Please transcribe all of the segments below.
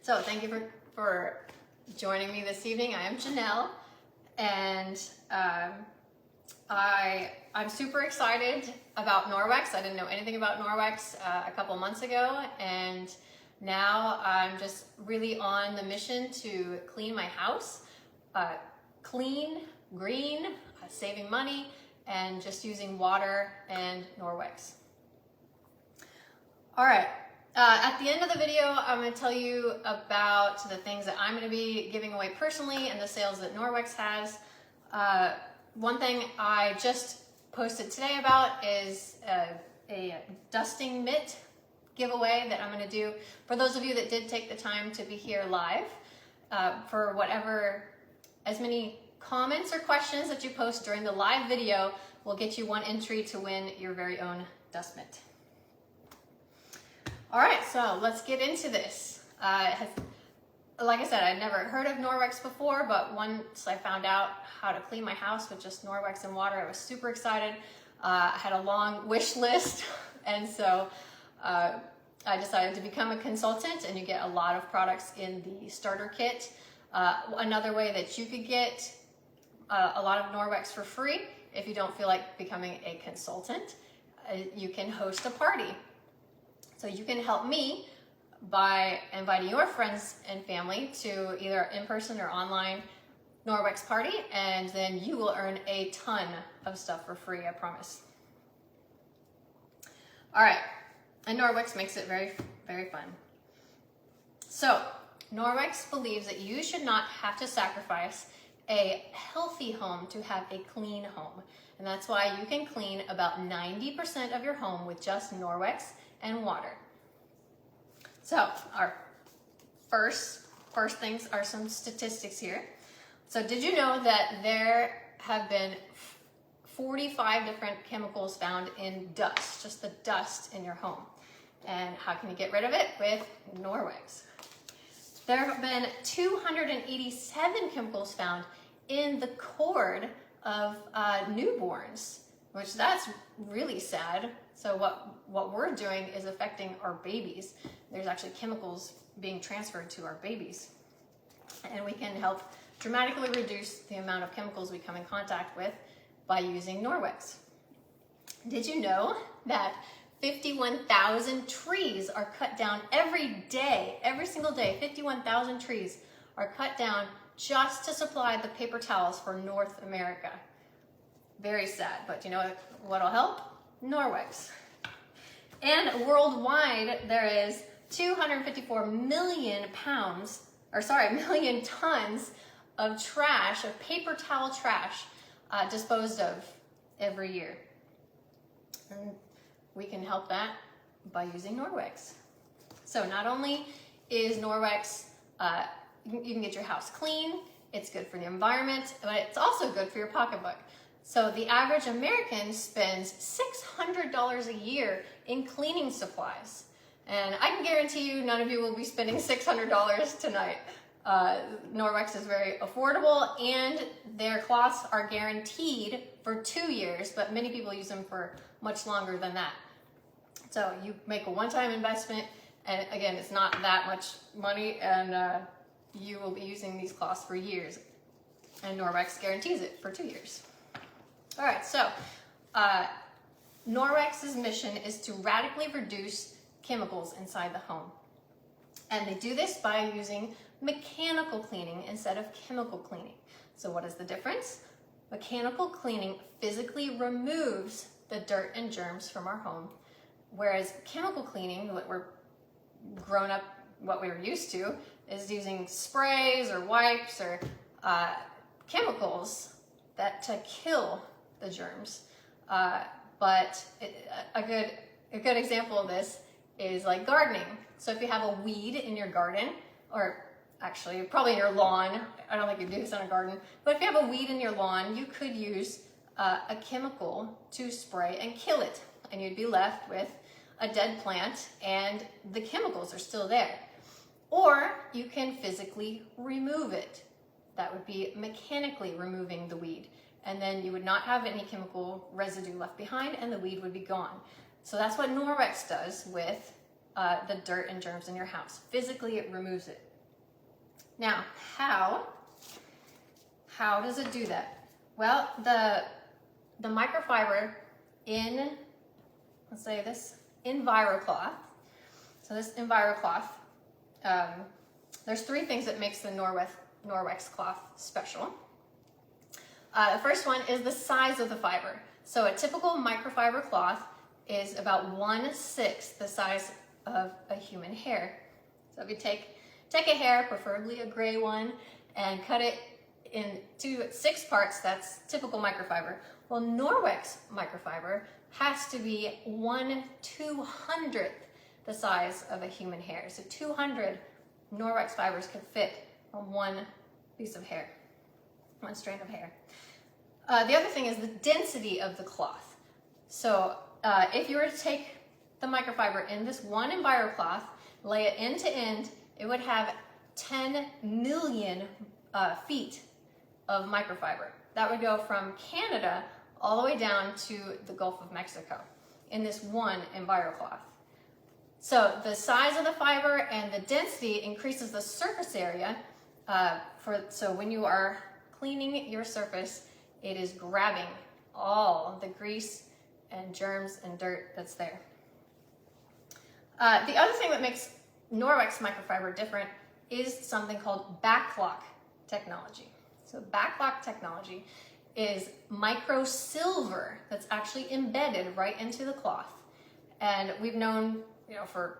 So thank you for joining me this evening. I am Janelle, and I'm super excited about Norwex. I didn't know anything about Norwex a couple months ago, and now I'm just really on the mission to clean my house, clean, green, saving money, and just using water and Norwex. All right. At the end of the video, I'm going to tell you about the things that I'm going to be giving away personally and the sales that Norwex has. One thing I just posted today about is a dusting mitt giveaway that I'm going to do for those of you that did take the time to be here live. For whatever, as many comments or questions that you post during the live video will get you one entry to win your very own dust mitt. All right, so let's get into this. Like I said, I'd never heard of Norwex before, but once I found out how to clean my house with just Norwex and water, I was super excited. I had a long wish list, and so I decided to become a consultant, and you get a lot of products in the starter kit. Another way that you could get a lot of Norwex for free, if you don't feel like becoming a consultant, you can host a party. So you can help me by inviting your friends and family to either in-person or online Norwex party, and then you will earn a ton of stuff for free, I promise. All right, and Norwex makes it very, very fun. So Norwex believes that you should not have to sacrifice a healthy home to have a clean home. And that's why you can clean about 90% of your home with just Norwex and water. So our first things are some statistics here. So did you know that there have been 45 different chemicals found in dust, just the dust in your home? And how can you get rid of it? With Norwex. There have been 287 chemicals found in the cord of newborns, which that's really sad. So what we're doing is affecting our babies. There's actually chemicals being transferred to our babies. And we can help dramatically reduce the amount of chemicals we come in contact with by using Norwex. Did you know that 51,000 trees are cut down every day, every single day? 51,000 trees are cut down just to supply the paper towels for North America. Very sad, but you know what'll help? Norwex. And worldwide, there is 254 million tons of trash, of paper towel trash, disposed of every year. And we can help that by using Norwex. So not only is Norwex, you can get your house clean, it's good for the environment, but it's also good for your pocketbook. So the average American spends $600 a year in cleaning supplies. And I can guarantee you none of you will be spending $600 tonight. Norwex is very affordable, and their cloths are guaranteed for 2 years, but many people use them for much longer than that. So you make a one-time investment, and again, it's not that much money, and you will be using these cloths for years. And Norwex guarantees it for 2 years. All right, so Norwex's mission is to radically reduce chemicals inside the home. And they do this by using mechanical cleaning instead of chemical cleaning. So what is the difference? Mechanical cleaning physically removes the dirt and germs from our home, whereas chemical cleaning, what we were used to, is using sprays or wipes or chemicals to kill the germs. But a good example of this is like gardening. So if you have a weed in your garden, or actually probably in your lawn, I don't think you do this in a garden, but if you have a weed in your lawn, you could use a chemical to spray and kill it, and you'd be left with a dead plant and the chemicals are still there. Or you can physically remove it. That would be mechanically removing the weed, and then you would not have any chemical residue left behind and the weed would be gone. So that's what Norwex does with the dirt and germs in your house. Physically, it removes it. Now, how does it do that? Well, the microfiber in, let's say this EnviroCloth. So this EnviroCloth, there's three things that makes the Norwex cloth special. The first one is the size of the fiber. So a typical microfiber cloth is about 1/6 the size of a human hair. So if you take a hair, preferably a gray one, and cut it into 6 parts, that's typical microfiber. Well, Norwex microfiber has to be 1/200th the size of a human hair. So 200 Norwex fibers can fit on one piece of hair, one strand of hair. The other thing is the density of the cloth. So if you were to take the microfiber in this one EnviroCloth, lay it end to end, it would have 10 million feet of microfiber. That would go from Canada all the way down to the Gulf of Mexico in this one EnviroCloth. So the size of the fiber and the density increases the surface area. So when you are cleaning your surface, it is grabbing all the grease and germs and dirt that's there. The other thing that makes Norwex microfiber different is something called backlock technology. So backlock technology is micro silver that's actually embedded right into the cloth. And we've known, for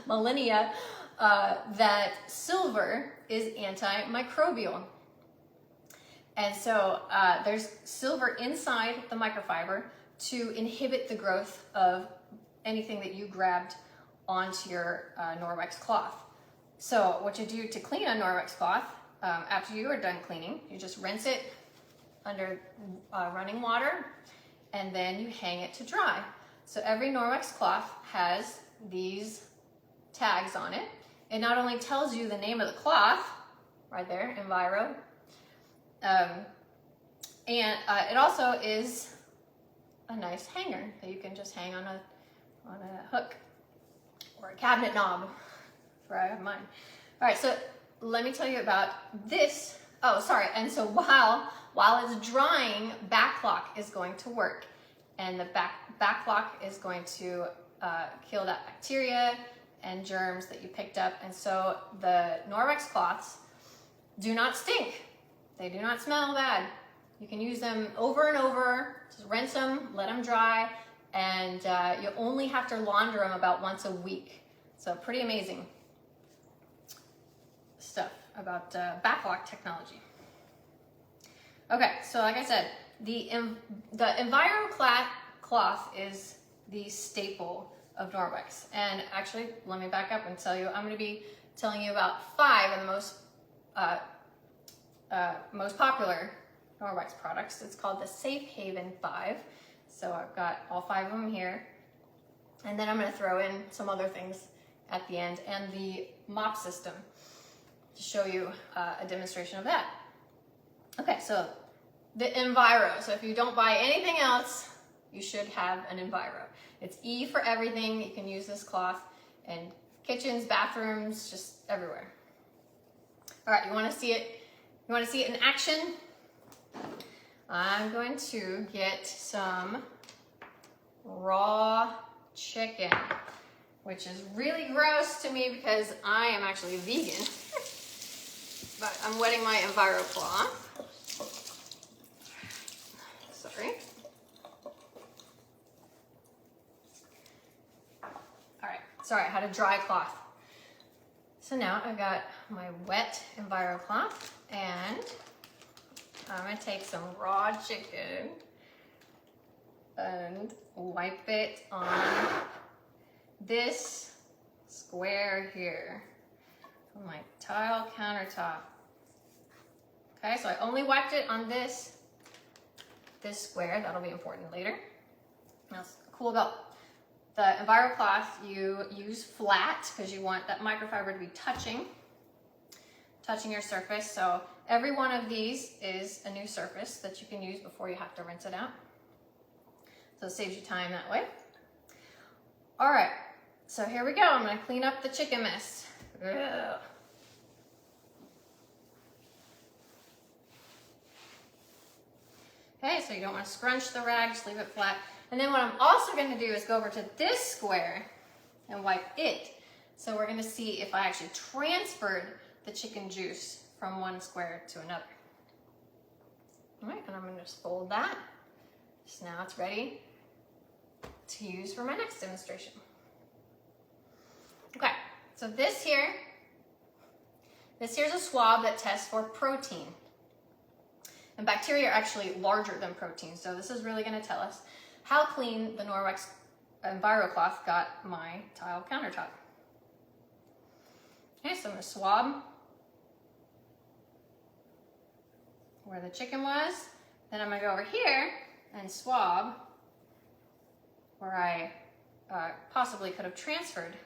millennia, that silver is antimicrobial. And so there's silver inside the microfiber to inhibit the growth of anything that you grabbed onto your Norwex cloth. So what you do to clean a Norwex cloth, after you are done cleaning, you just rinse it under running water, and then you hang it to dry. So every Norwex cloth has these tags on it. It not only tells you the name of the cloth, right there, Enviro, and it also is a nice hanger that you can just hang on a hook or a cabinet knob, where I have mine. All right, so let me tell you about this. Oh, sorry. And so while it's drying, backlock is going to work, and the backlock is going to kill that bacteria and germs that you picked up. And so the Norwex cloths do not stink. They do not smell bad. You can use them over and over. Just rinse them, let them dry, and you only have to launder them about once a week. So pretty amazing stuff about backlock technology. Okay, so like I said, the EnviroCloth is the staple of Norwex. And actually, let me back up and tell you, I'm going to be telling you about 5 of the most popular Norwex products. It's called the Safe Haven 5. So I've got all 5 of them here. And then I'm going to throw in some other things at the end, and the mop system to show you a demonstration of that. Okay, so the Enviro. So if you don't buy anything else, you should have an Enviro. It's E for everything. You can use this cloth in kitchens, bathrooms, just everywhere. All right, you want to see it? You want to see it in action? I'm going to get some raw chicken, which is really gross to me because I am actually a vegan. But I'm wetting my EnviroCloth. Sorry. All right, sorry, I had a dry cloth. So now I've got my wet EnviroCloth, and I'm gonna take some raw chicken and wipe it on this square here on my tile countertop. Okay, so I only wiped it on this square. That'll be important later. What's cool about the EnviroCloth, you use flat because you want that microfiber to be touching your surface. So every one of these is a new surface that you can use before you have to rinse it out. So it saves you time that way. All right, So here we go. I'm gonna clean up the chicken mess. Ugh. Okay, so you don't want to scrunch the rag, just leave it flat. And then what I'm also gonna do is go over to this square and wipe it. So we're gonna see if I actually transferred the chicken juice from one square to another. All right, and I'm gonna just fold that. So now it's ready to use for my next demonstration. Okay, so this here's a swab that tests for protein. And bacteria are actually larger than protein, so this is really gonna tell us how clean the Norwex EnviroCloth got my tile countertop. Okay, so I'm gonna swab where the chicken was. Then I'm gonna go over here and swab where I possibly could have transferred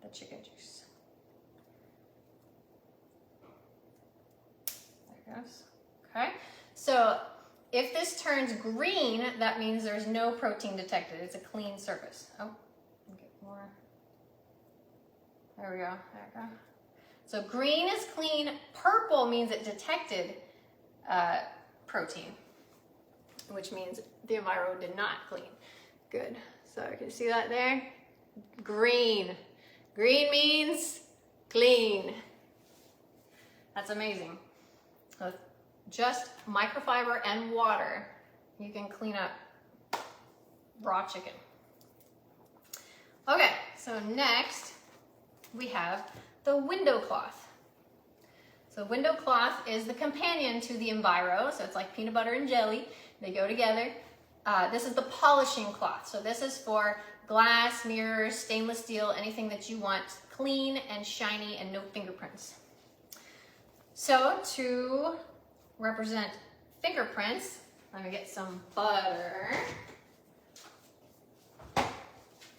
the chicken juice. There it goes. Okay, so if this turns green, that means there's no protein detected. It's a clean surface. Oh, get more. There we go. There we go. So green is clean. Purple means it detected protein, which means the Enviro did not clean. Good. So you can see that there. Green. Green means clean. That's amazing. With just microfiber and water, you can clean up raw chicken. Okay, so next we have the window cloth. So window cloth is the companion to the Enviro, so it's like peanut butter and jelly. They go together. This is the polishing cloth. So this is for glass, mirrors, stainless steel, anything that you want clean and shiny and no fingerprints. So to represent fingerprints, let me get some butter.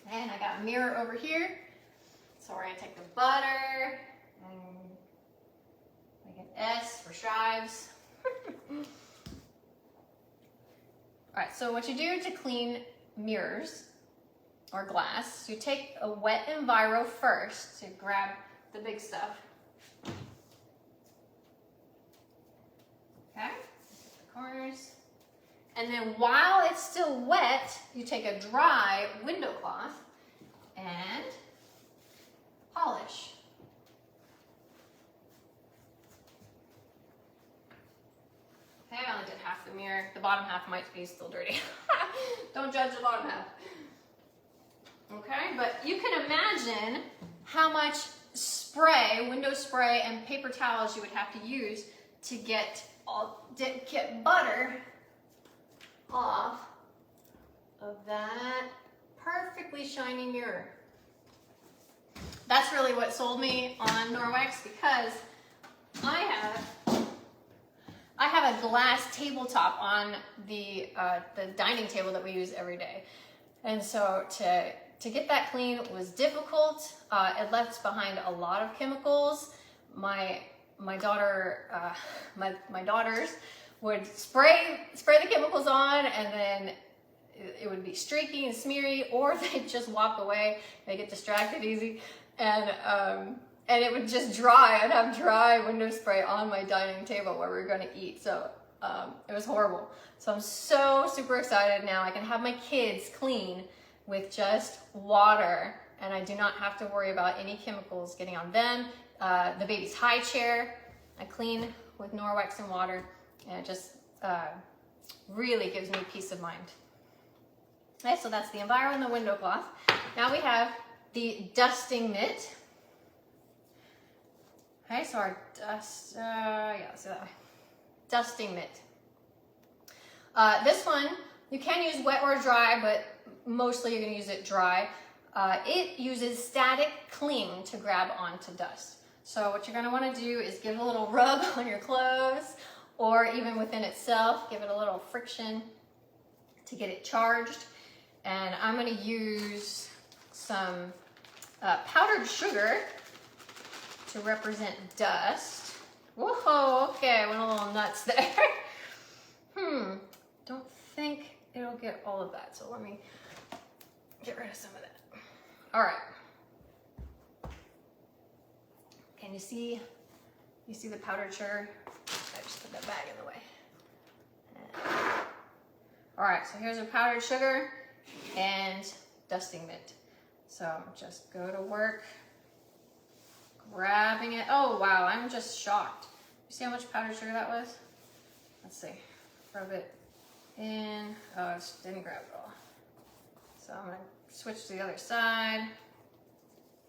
And I got a mirror over here. So we're gonna take the butter and make an S for chives. All right, so what you do to clean mirrors or glass, you take a wet Enviro first to grab the big stuff. Okay, the corners. And then while it's still wet, you take a dry window cloth and polish. Okay, I only did half the mirror. The bottom half might be still dirty. Don't judge the bottom half. Okay, but you can imagine how much spray, window spray, and paper towels you would have to use to get butter off of that perfectly shiny mirror. That's really what sold me on Norwex, because I have a glass tabletop on the dining table that we use every day. And so to get that clean was difficult. It left behind a lot of chemicals. My daughters would spray the chemicals on, and then it would be streaky and smeary, or they'd just walk away. They get distracted easy, and it would just dry. I'd have dry window spray on my dining table where we were going to eat. So it was horrible. So I'm so super excited now. I can have my kids clean with just water, and I do not have to worry about any chemicals getting on them. The baby's high chair, I clean with Norwex and water, and it just really gives me peace of mind. Okay, so that's the Enviro and the window cloth. Now we have the dusting mitt. Okay, so our dusting mitt. This one, you can use wet or dry, but mostly you're gonna use it dry. It uses static cling to grab onto dust. So what you're gonna wanna do is give it a little rub on your clothes, or even within itself, give it a little friction to get it charged. And I'm gonna use some powdered sugar to represent dust. Whoa, okay, I went a little nuts there. Don't think it'll get all of that, so let me get rid of some of that. All right. Can you see the powdered sugar? I just put that bag in the way. All right, so here's our powdered sugar and dusting mitt. So just go to work, grabbing it. Oh, wow, I'm just shocked. You see how much powdered sugar that was? Let's see, rub it in. Oh, I just didn't grab it all. So I'm gonna switch to the other side,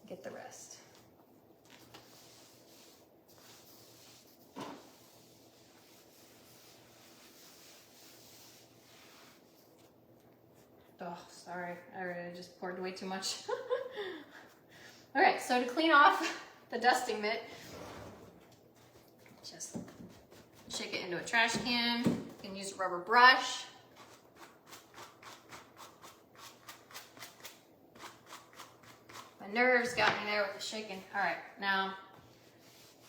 get the rest. Oh, sorry, I really just poured way too much. All right, so to clean off the dusting mitt, just shake it into a trash can. You can use a rubber brush. My nerves got me there with the shaking. All right, now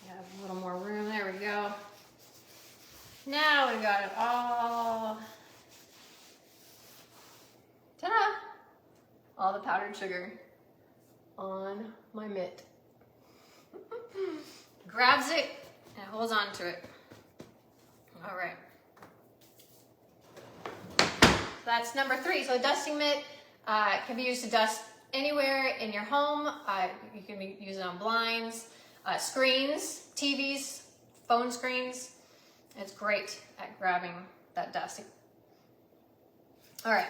we have a little more room. There we go. Now we got it all. Ta-da! All the powdered sugar on my mitt. Grabs it and holds on to it. All right. That's number 3. So a dusting mitt can be used to dust anywhere in your home. You can use it on blinds, screens, TVs, phone screens. It's great at grabbing that dust. All right.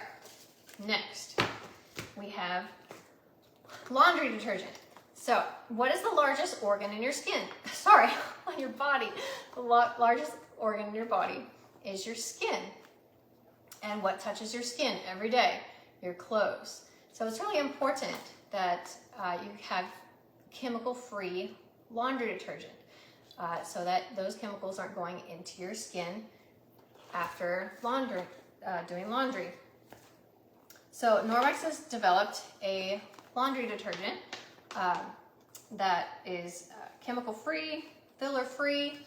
Next, we have laundry detergent. So, what is the largest organ in your skin? Sorry, on your body. The largest organ in your body is your skin. And what touches your skin every day? Your clothes. So it's really important that you have chemical-free laundry detergent so that those chemicals aren't going into your skin after doing laundry. So Norwex has developed a laundry detergent that is chemical-free, filler-free,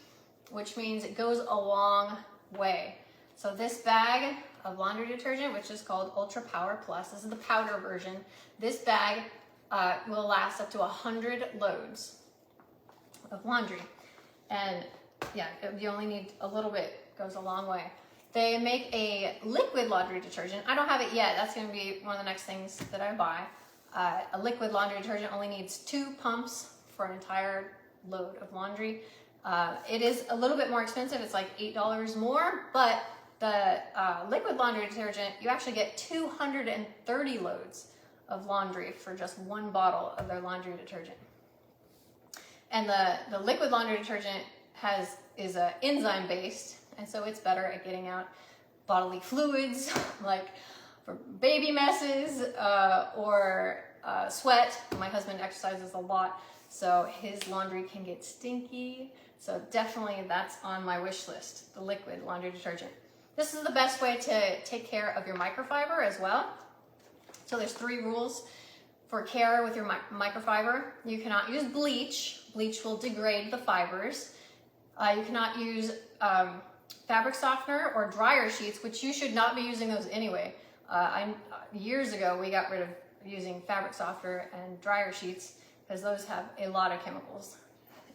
which means it goes a long way. So this bag of laundry detergent, which is called Ultra Power Plus, this is the powder version. This bag will last up to 100 loads of laundry. And yeah, you only need a little bit, goes a long way. They make a liquid laundry detergent. I don't have it yet. That's going to be one of the next things that I buy. A liquid laundry detergent only needs 2 pumps for an entire load of laundry. It is a little bit more expensive. It's like $8 more, but the liquid laundry detergent, you actually get 230 loads of laundry for just 1 bottle of their laundry detergent. And the liquid laundry detergent is enzyme based, and so it's better at getting out bodily fluids like for baby messes or sweat. My husband exercises a lot, so his laundry can get stinky. So definitely that's on my wish list, the liquid laundry detergent. This is the best way to take care of your microfiber as well. So there's 3 rules for care with your microfiber. You cannot use bleach. Bleach will degrade the fibers. You cannot use fabric softener or dryer sheets, which you should not be using those anyway. Years ago, we got rid of using fabric softener and dryer sheets because those have a lot of chemicals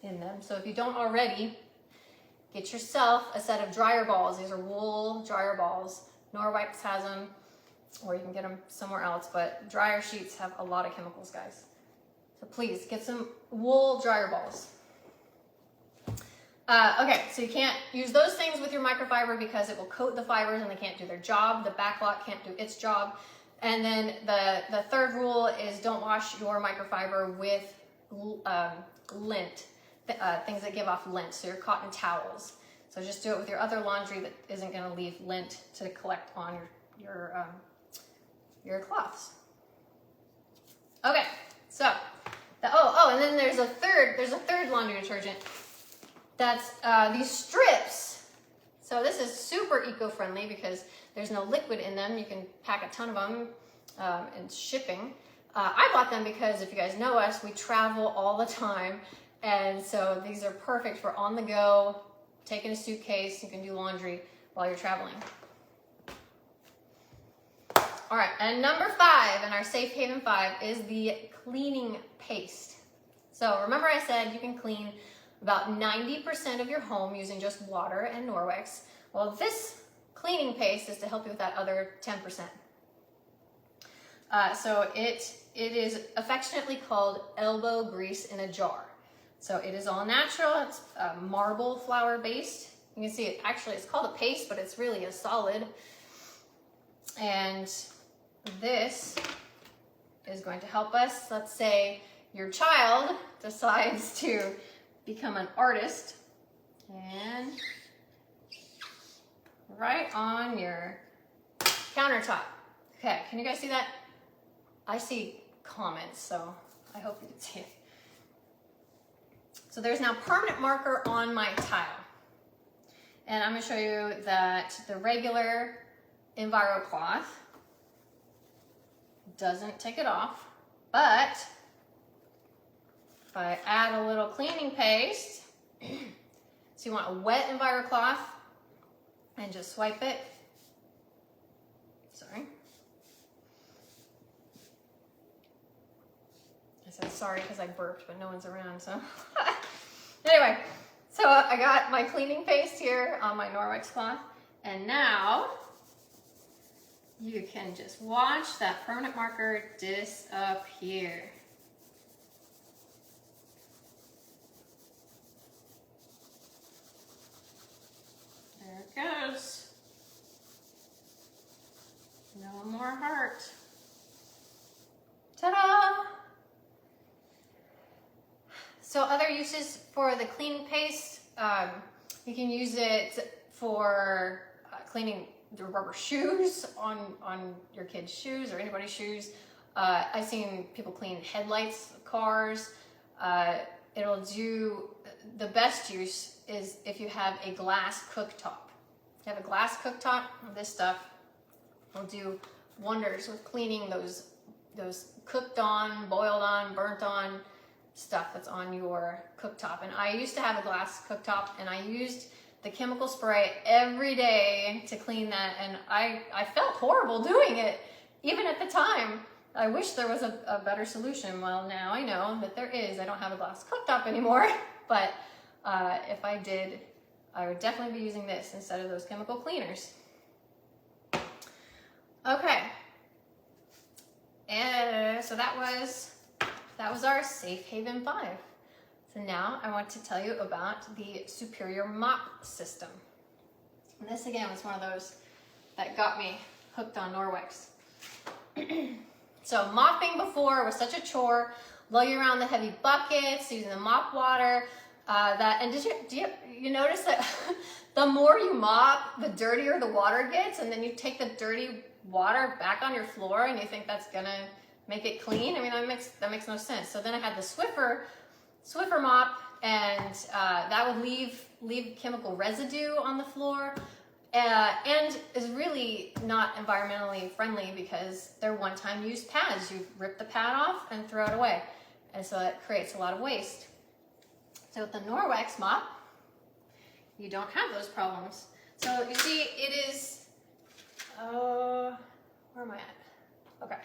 in them. So if you don't already, get yourself a set of dryer balls. These are wool dryer balls. Norwex has them, or you can get them somewhere else, but dryer sheets have a lot of chemicals, guys. So please get some wool dryer balls. Okay, so you can't use those things with your microfiber because it will coat the fibers and they can't do their job. The backlock can't do its job. And then the third rule is don't wash your microfiber with lint, things that give off lint, so your cotton towels. So just do it with your other laundry that isn't going to leave lint to collect on your cloths. Okay, so and then there's a third laundry detergent. That's these strips. So this is super eco-friendly because there's no liquid in them. You can pack a ton of them and shipping. I bought them because if you guys know us, we travel all the time. And so these are perfect for on the go, take in a suitcase, you can do laundry while you're traveling. All right, and number 5 in our Safe Haven 5 is the cleaning paste. So remember I said you can clean about 90% of your home using just water and Norwex. Well, this cleaning paste is to help you with that other 10%. So it is affectionately called elbow grease in a jar. So it is all natural. It's marble flour based. You can see it actually, it's called a paste, but it's really a solid. And this is going to help us. Let's say your child decides to become an artist, and right on your countertop. Okay, can you guys see that? I see comments, so I hope you can see it. So there's now permanent marker on my tile. And I'm going to show you that the regular Enviro cloth doesn't take it off, but if I add a little cleaning paste, so you want a wet Enviro cloth, and just swipe it. Sorry. I said sorry because I burped, but no one's around, so. Anyway, so I got my cleaning paste here on my Norwex cloth, and now you can just watch that permanent marker disappear. There it goes. No more heart. Ta-da! So other uses for the cleaning paste, you can use it for cleaning the rubber shoes on your kids' shoes or anybody's shoes. I've seen people clean headlights of cars. It'll do, the best use is if you have a glass cooktop. If you have a glass cooktop, this stuff will do wonders with cleaning those cooked on, boiled on, burnt on stuff that's on your cooktop. And I used to have a glass cooktop, and I used the chemical spray every day to clean that, and I felt horrible doing it, even at the time. I wish there was a better solution. Well, now I know that there is. I don't have a glass cooktop anymore, but if I did, I would definitely be using this instead of those chemical cleaners. Okay, and so that was our Safe Haven 5. So now I want to tell you about the Superior Mop system. And this again was one of those that got me hooked on Norwex. So mopping before was such a chore, lugging around the heavy buckets, using the mop water. And do you notice that the more you mop, the dirtier the water gets, and then you take the dirty water back on your floor and you think that's gonna make it clean? I mean, that makes no sense. So then I had the Swiffer mop, and that would leave chemical residue on the floor, and is really not environmentally friendly because they're one-time use pads. You rip the pad off and throw it away, and so it creates a lot of waste. So with the Norwex mop, you don't have those problems. So you see, it is, where am I at? Okay.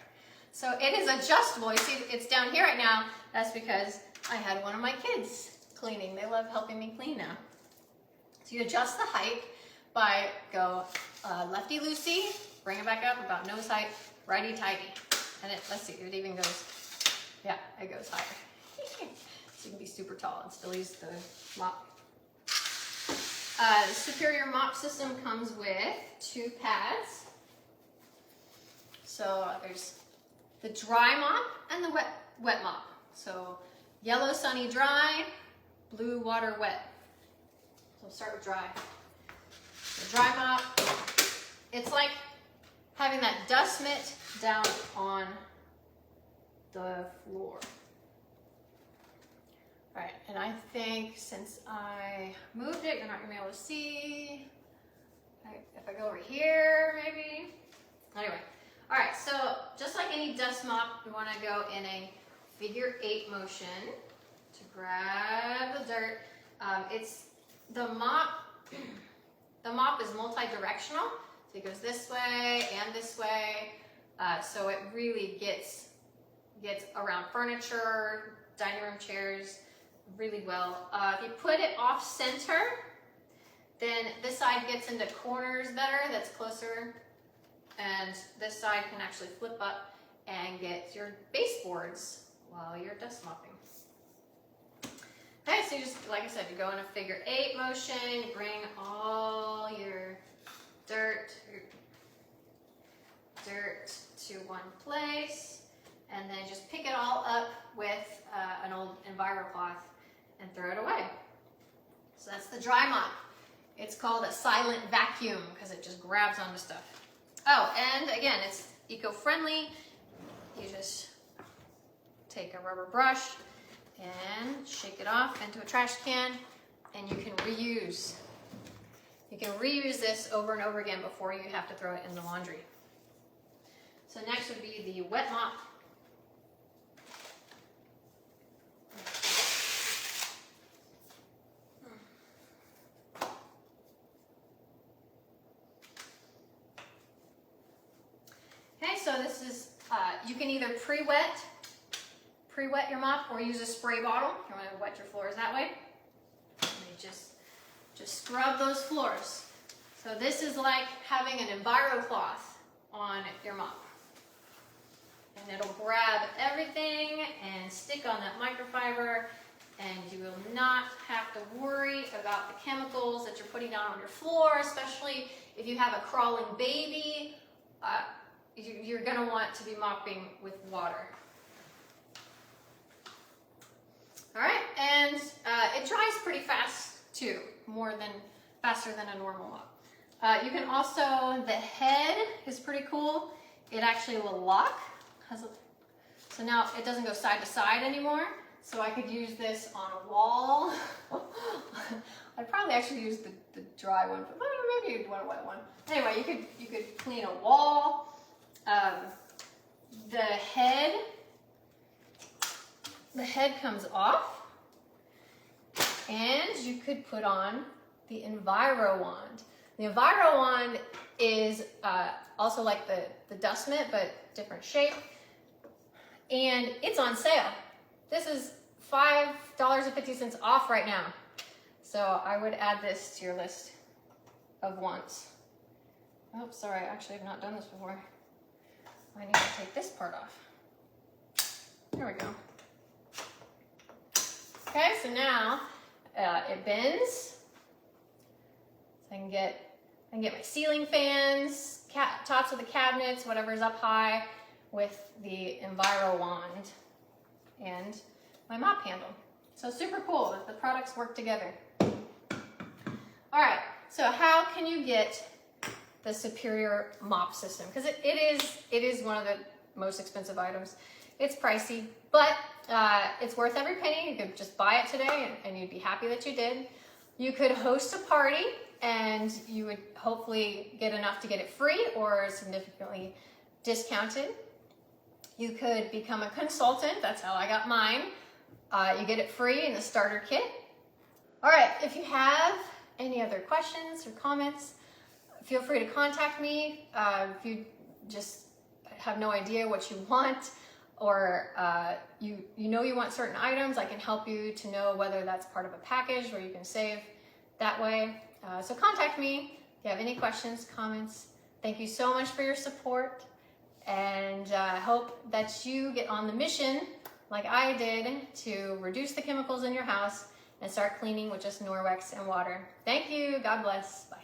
So it is adjustable. You see, it's down here right now. That's because I had one of my kids cleaning. They love helping me clean now. So you adjust the height by go lefty-loosey, bring it back up about nose height, righty-tighty. And let's see, it even goes, yeah, it goes higher. So you can be super tall and still use the mop. The Superior Mop system comes with 2 pads. So there's the dry mop and the wet mop. So yellow sunny dry, blue water wet. So we'll start with dry. The dry mop, it's like having that dust mitt down on the floor. All right, and I think since I moved it, you're not gonna be able to see. If I go over here, maybe. Anyway, all right, so just like any dust mop, you wanna go in a figure 8 motion to grab the dirt. The mop is multi-directional, so it goes this way and this way. So it really gets around furniture, dining room chairs really well. If you put it off center, then this side gets into corners better, that's closer. And this side can actually flip up and get your baseboards while you're dust mopping. Okay, so you just, like I said, you go in a figure 8 motion, you bring all your dirt to one place, and then just pick it all up with an old Enviro cloth and throw it away. So that's the dry mop. It's called a silent vacuum because it just grabs onto stuff. Oh, and again, it's eco-friendly. You just take a rubber brush and shake it off into a trash can, and you can reuse. You can reuse this over and over again before you have to throw it in the laundry. So next would be the wet mop. Okay, so this is, you can either pre-wet your mop or use a spray bottle if you want to wet your floors that way. And you just scrub those floors. So this is like having an Enviro cloth on your mop. And it'll grab everything and stick on that microfiber, and you will not have to worry about the chemicals that you're putting down on your floor, especially if you have a crawling baby. You're going to want to be mopping with water. All right, and it dries pretty fast too, faster than a normal mop. You can also, the head is pretty cool. It actually will lock. So now it doesn't go side to side anymore. So I could use this on a wall. I'd probably actually use the dry one, but maybe you'd want a wet one. Anyway, you could clean a wall. The head comes off, and you could put on the Enviro wand. The Enviro wand is also like the dust mitt, but different shape, and it's on sale. This is $5.50 off right now. So I would add this to your list of wants. Oh, sorry, actually I've not done this before. I need to take this part off. There we go. Okay, so now it bends. So I can get my ceiling fans, tops of the cabinets, whatever's up high, with the Enviro wand and my mop handle. So super cool that the products work together. All right, so how can you get the superior mop system? Because it is one of the most expensive items. It's pricey, but it's worth every penny. You could just buy it today and you'd be happy that you did. You could host a party and you would hopefully get enough to get it free or significantly discounted. You could become a consultant. That's how I got mine. You get it free in the starter kit. All right, if you have any other questions or comments, feel free to contact me. If you just have no idea what you want, or you know you want certain items, I can help you to know whether that's part of a package where you can save that way. So contact me if you have any questions, comments. Thank you so much for your support, and I hope that you get on the mission like I did to reduce the chemicals in your house and start cleaning with just Norwex and water. Thank you. God bless. Bye.